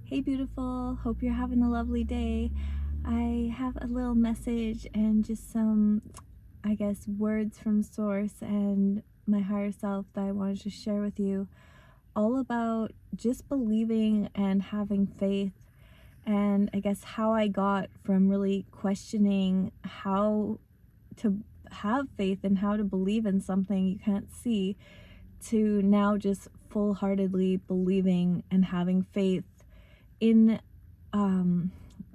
Hey, beautiful. Hope you're having a lovely day. I have a little message and just some, words from Source and my higher self that I wanted to share with you, all about just believing and having faith. And I guess how I got from really questioning how to have faith and how to believe in something you can't see to now just full heartedly believing and having faith in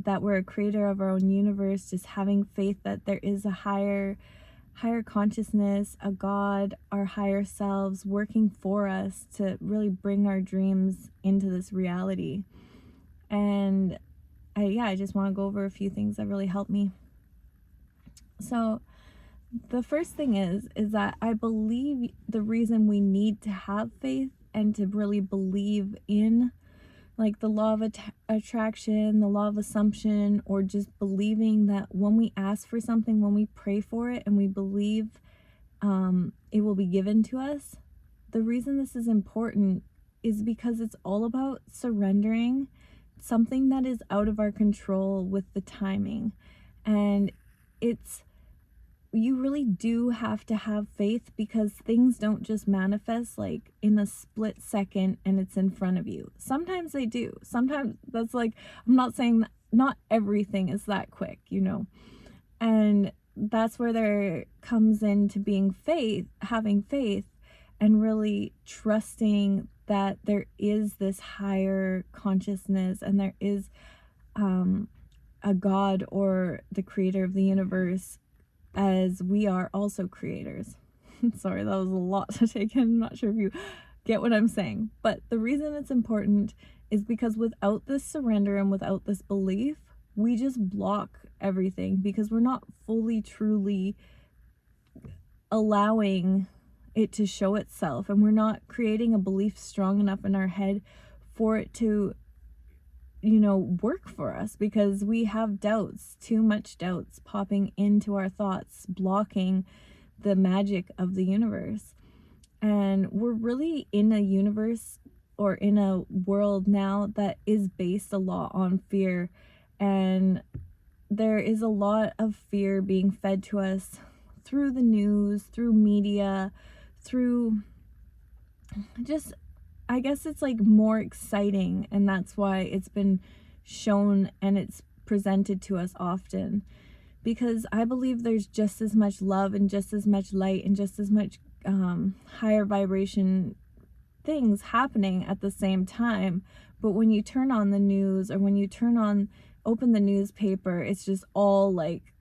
that we're a creator of our own universe, just having faith that there is a higher consciousness, a God, our higher selves working for us to really bring our dreams into this reality. And I just want to go over a few things that really helped me. So the first thing is that I believe the reason we need to have faith and to really believe in like the law of attraction, the law of assumption, or just believing that when we ask for something, when we pray for it, and we believe it will be given to us. The reason this is important is because it's all about surrendering something that is out of our control with the timing. And you really do have to have faith because things don't just manifest like in a split second and it's in front of you. Sometimes they do. Sometimes that's like, I'm not saying that not everything is that quick, and that's where there comes into being having faith and really trusting that there is this higher consciousness and there is a God or the creator of the universe, as we are also creators. Sorry, that was a lot to take in. I'm not sure if you get what I'm saying. But the reason it's important is because without this surrender and without this belief, we just block everything because we're not fully, truly allowing it to show itself. And we're not creating a belief strong enough in our head for it to work for us, because we have doubts, too much doubts popping into our thoughts, blocking the magic of the universe. And we're really in a universe or in a world now that is based a lot on fear. And there is a lot of fear being fed to us through the news, through media, through just, I guess it's like more exciting, and that's why it's been shown and it's presented to us often, because I believe there's just as much love and just as much light and just as much higher vibration things happening at the same time. But when you turn on the news or when you open the newspaper, it's just all like,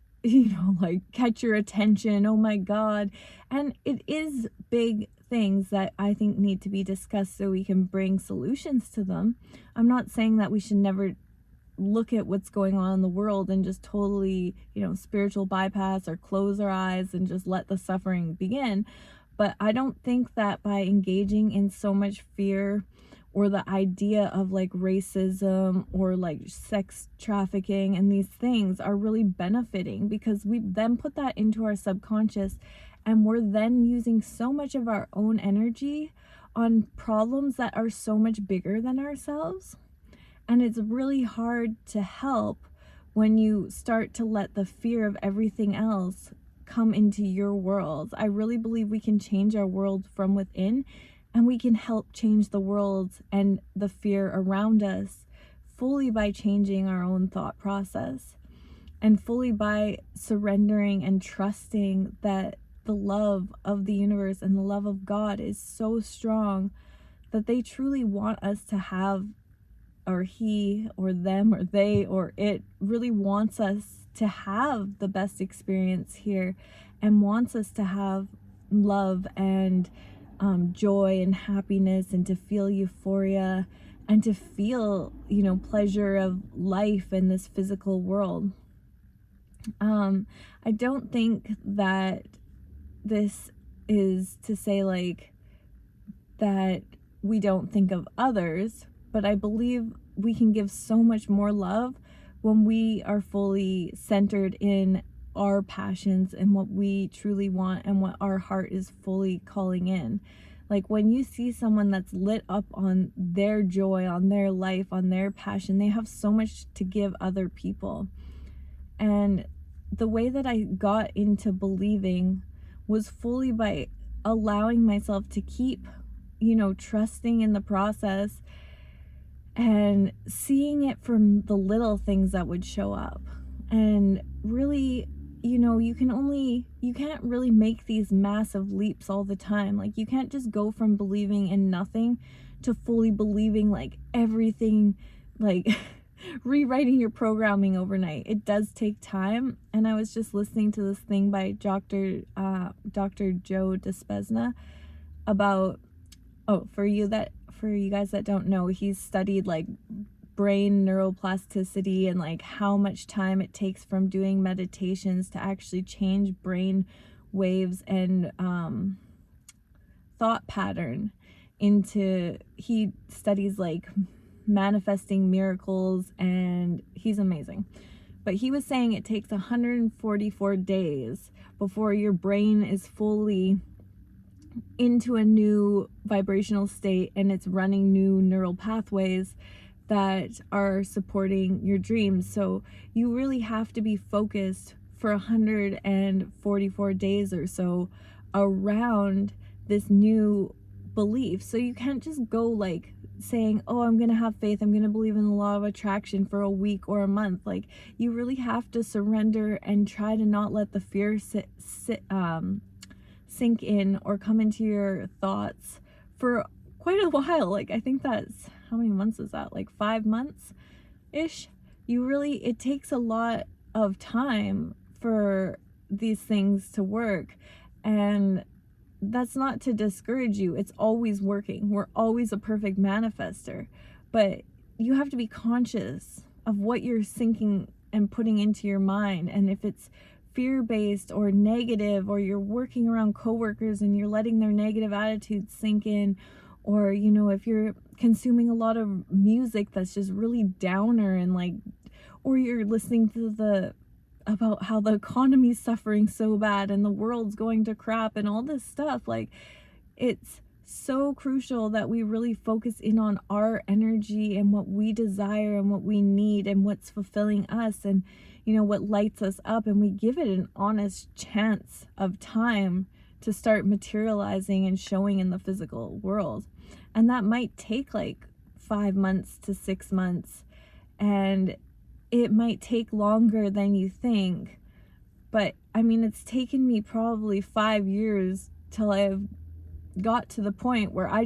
like catch your attention, oh my God. And it is big things that I think need to be discussed so we can bring solutions to them. I'm not saying that we should never look at what's going on in the world and just totally, spiritual bypass or close our eyes and just let the suffering begin. But I don't think that by engaging in so much fear or the idea of like racism or like sex trafficking and these things are really benefiting, because we then put that into our subconscious and we're then using so much of our own energy on problems that are so much bigger than ourselves. And it's really hard to help when you start to let the fear of everything else come into your world. I really believe we can change our world from within, and we can help change the world and the fear around us fully by changing our own thought process and fully by surrendering and trusting that the love of the universe and the love of God is so strong that they truly want us to have, or he or them or they or it really wants us to have the best experience here and wants us to have love and joy and happiness and to feel euphoria and to feel, pleasure of life in this physical world. I don't think that this is to say like that we don't think of others, but I believe we can give so much more love when we are fully centered in our passions and what we truly want and what our heart is fully calling in. Like when you see someone that's lit up on their joy, on their life, on their passion, they have so much to give other people. And the way that I got into believing was fully by allowing myself to keep, trusting in the process and seeing it from the little things that would show up. And really, you can't really make these massive leaps all the time. Like, you can't just go from believing in nothing to fully believing like everything, like rewriting your programming overnight. It does take time. And I was just listening to this thing by Dr. Joe Dispenza about, for you guys that don't know, he's studied like brain neuroplasticity and like how much time it takes from doing meditations to actually change brain waves and thought pattern into, he studies like manifesting miracles, and he's amazing. But he was saying it takes 144 days before your brain is fully into a new vibrational state and it's running new neural pathways that are supporting your dreams. So you really have to be focused for 144 days or so around this new belief. So you can't just go like saying, oh, I'm gonna have faith, I'm gonna believe in the law of attraction for a week or a month. Like, you really have to surrender and try to not let the fear sink in or come into your thoughts for quite a while. Like, I think that's, how many months is that? Like 5 months ish. It takes a lot of time for these things to work. And that's not to discourage you. It's always working. We're always a perfect manifester. But you have to be conscious of what you're sinking and putting into your mind. And if it's fear-based or negative, or you're working around coworkers and you're letting their negative attitudes sink in, or if you're consuming a lot of music that's just really downer, and like, or you're listening to about how the economy's suffering so bad and the world's going to crap and all this stuff, like, it's so crucial that we really focus in on our energy and what we desire and what we need and what's fulfilling us and what lights us up, and we give it an honest chance of time to start materializing and showing in the physical world. And that might take like 5 months to 6 months, and it might take longer than you think. But I mean, it's taken me probably 5 years till I've got to the point where I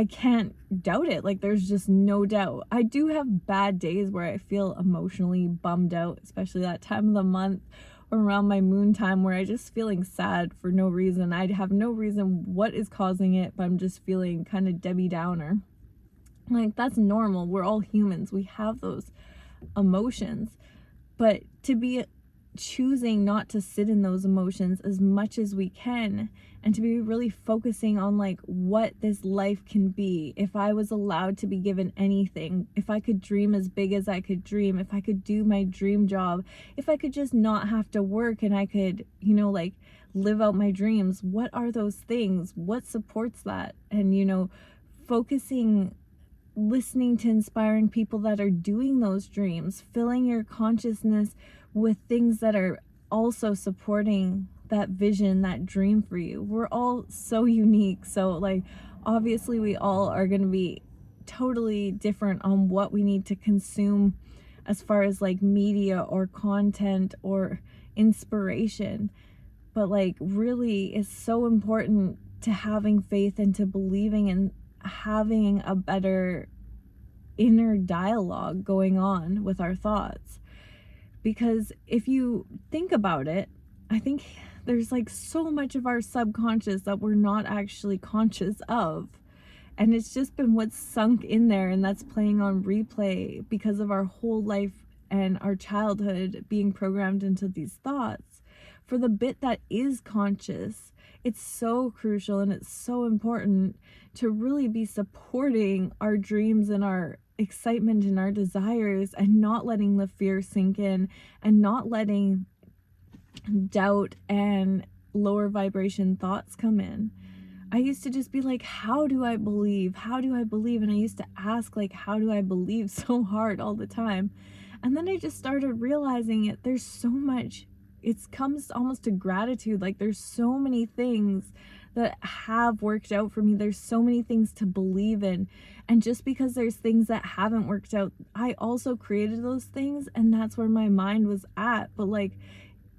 can't doubt it. Like, there's just no doubt. I do have bad days where I feel emotionally bummed out, especially that time of the month or around my moon time, where I just feeling sad for no reason. I'd have no reason what is causing it, but I'm just feeling kind of Debbie Downer. Like, that's normal. We're all humans. We have those emotions. But to be choosing not to sit in those emotions as much as we can, and to be really focusing on like what this life can be. If I was allowed to be given anything, if I could dream as big as I could dream, if I could do my dream job, if I could just not have to work and I could, like, live out my dreams, what are those things? What supports that? And focusing, listening to inspiring people that are doing those dreams, filling your consciousness with things that are also supporting that vision, that dream for you. We're all so unique. So like, obviously we all are going to be totally different on what we need to consume as far as like media or content or inspiration. But like, really, it's so important to having faith and to believing and having a better inner dialogue going on with our thoughts. Because if you think about it, I think there's like so much of our subconscious that we're not actually conscious of. And it's just been what's sunk in there, and that's playing on replay because of our whole life and our childhood being programmed into these thoughts. For the bit that is conscious, it's so crucial and it's so important to really be supporting our dreams and our excitement and our desires, and not letting the fear sink in, and not letting doubt and lower vibration thoughts come in. I used to just be like, how do I believe? How do I believe? And I used to ask, like, how do I believe so hard all the time? And then I just started realizing it. There's so much, it comes almost to gratitude. Like, there's so many things that have worked out for me. There's so many things to believe in. And just because there's things that haven't worked out, I also created those things. And that's where my mind was at. But like,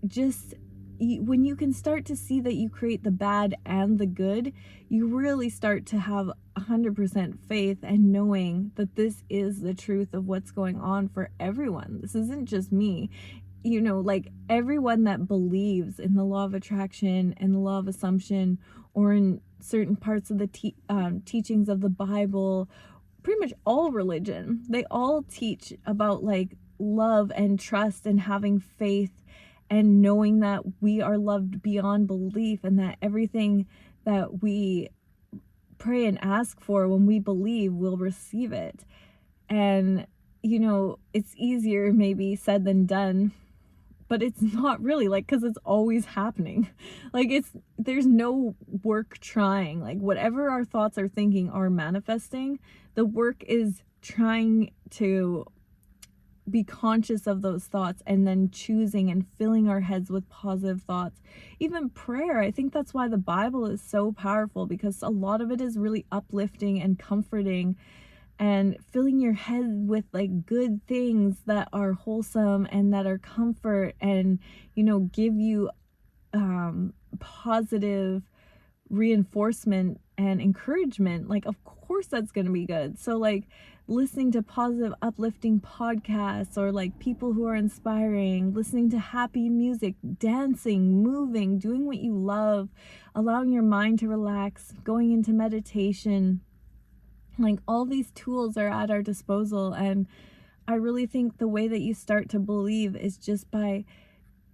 just when you can start to see that you create the bad and the good, you really start to have 100% faith and knowing that this is the truth of what's going on for everyone. This isn't just me. You know, like everyone that believes in the law of attraction and the law of assumption, or in certain parts of the teachings of the Bible, pretty much all religion, they all teach about like love and trust and having faith and knowing that we are loved beyond belief, and that everything that we pray and ask for when we believe, we'll receive it. And, you know, it's easier maybe said than done, but it's not really, like, because it's always happening. Like, there's no work trying. Like, whatever our thoughts are thinking are manifesting. The work is trying to be conscious of those thoughts and then choosing and filling our heads with positive thoughts. Even prayer, I think that's why the Bible is so powerful, because a lot of it is really uplifting and comforting, and filling your head with like good things that are wholesome and that are comfort, and, you know, give you positive reinforcement and encouragement. Like, of course that's going to be good. So like listening to positive uplifting podcasts, or like people who are inspiring, listening to happy music, dancing, moving, doing what you love, allowing your mind to relax, going into meditation, like all these tools are at our disposal. And I really think the way that you start to believe is just by,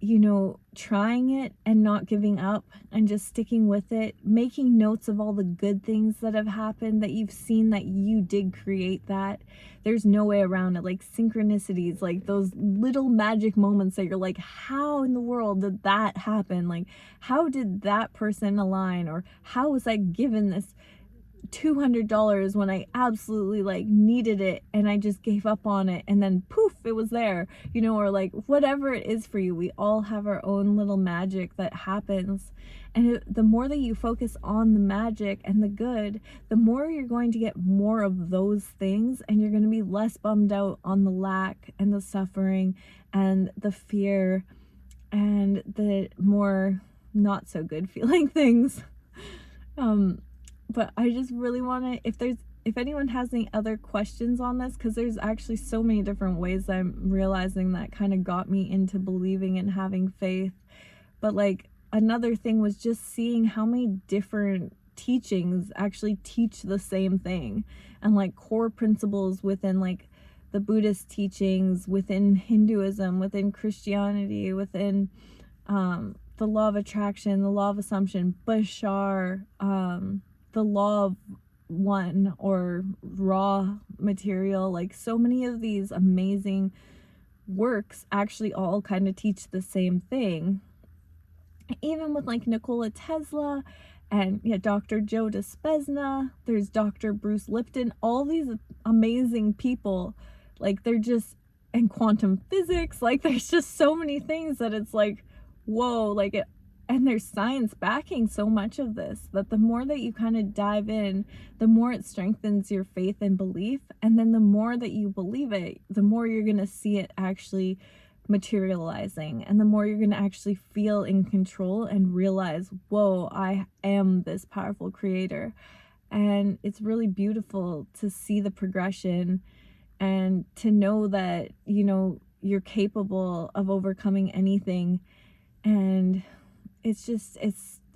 you know, trying it and not giving up and just sticking with it, making notes of all the good things that have happened, that you've seen that you did create that. There's no way around it. Like synchronicities, like those little magic moments that you're like, how in the world did that happen? Like, how did that person align? Or how was I given this $200 when I absolutely like needed it and I just gave up on it, and then poof, it was there, you know? Or like whatever it is for you, we all have our own little magic that happens. And the more that you focus on the magic and the good, the more you're going to get more of those things, and you're going to be less bummed out on the lack and the suffering and the fear and the more not so good feeling things. But I just really want to, if anyone has any other questions on this, because there's actually so many different ways I'm realizing that kind of got me into believing and having faith. But like another thing was just seeing how many different teachings actually teach the same thing, and like core principles within like the Buddhist teachings, within Hinduism, within Christianity, within the law of attraction, the law of assumption, Bashar, the law of one, or raw material. Like so many of these amazing works actually all kind of teach the same thing. Even with like Nikola Tesla and Dr. Joe Dispenza, there's Dr. Bruce Lipton, all these amazing people, like they're just, and quantum physics, like there's just so many things that it's like, whoa, like it. And there's science backing so much of this, that the more that you kind of dive in, the more it strengthens your faith and belief. And then the more that you believe it, the more you're going to see it actually materializing. And the more you're going to actually feel in control and realize, whoa, I am this powerful creator. And it's really beautiful to see the progression and to know that, you know, you're capable of overcoming anything. And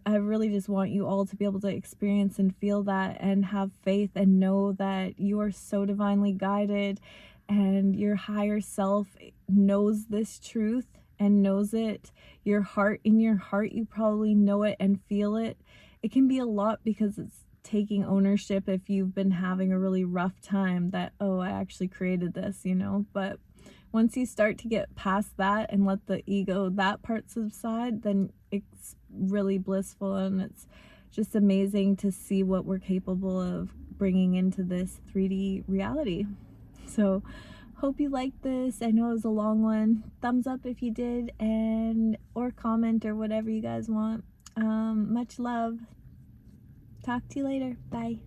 I really just want you all to be able to experience and feel that, and have faith, and know that you are so divinely guided, and your higher self knows this truth and knows it. Your heart, in your heart, you probably know it and feel it. It can be a lot, because it's taking ownership if you've been having a really rough time, that, oh, I actually created this, you know? But once you start to get past that and let the ego, that part subside, then it's really blissful, and it's just amazing to see what we're capable of bringing into this 3D reality. So hope you liked this. I know it was a long one. Thumbs up if you did, and or comment or whatever you guys want. Much love. Talk to you later. Bye.